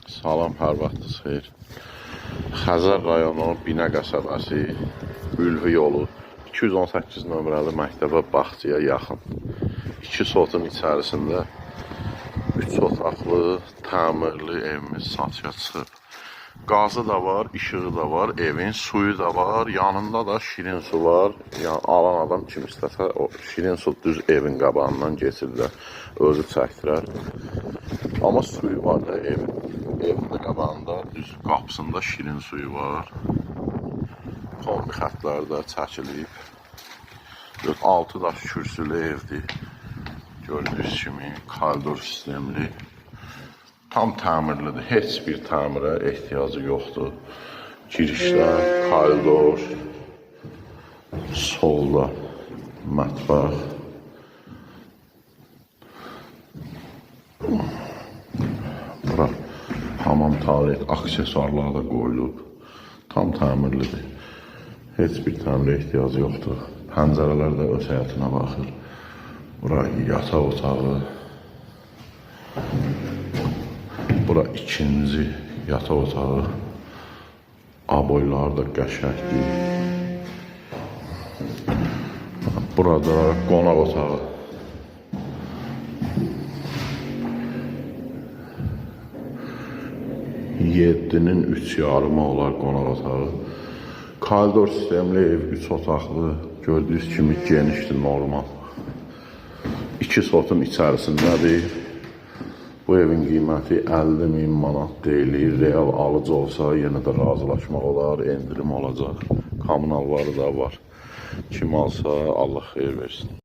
Salam, hər vaxtınız xeyir. Xəzər rayonu Binə qəsəbəsi, Ülvi yolu 218 nömrəli məktəbə bağçaya yaxın. 2 sotun içərisində 3 otaqlı, təmirli evimiz satışa çıxıb. Qazı da var, işığı da var, evin suyu da var, yanında da şirin su var. Yəni, alan adam kim istəsə, o şirin su düz evin qabağından geçirlər, özü çəkdirər. Amma suyu var da evin. Evin də qabağında, düz qapısında şirin suyu var. Kombi xətləri də çəkilib. 6 daş kürsülü evdir. Gördüyünüz kimi koridor sistemli. Tam təmirlidir. Heç bir təmirə ehtiyacı yoxdur. Girişlər, koridor, solda mətbəx. Bura hamam, tualet, aksesuarlar da qoyulub. Tam təmirlidir. Heç bir təmirə ehtiyacı yoxdur. Pəncərələr də öz həyatına baxır. Bura yataq otağı. Bura ikinci yataq otağı. Aboylar da qəşəngdir. Burada qonaq otağı. Yedinin 3 yarımı olar qonaq otağı. Koridor sistemli ev, 3 otaqlı. Gördüyünüz kimi genişdir, normal. 2 sotun içərisindədir. Bu evin qiyməti 50.000 manat deyilir. Real alıcı olsa yenə də razılaşmaq olar, endirim olacaq. Kommunalları da var. Kim alsa Allah xeyir versin.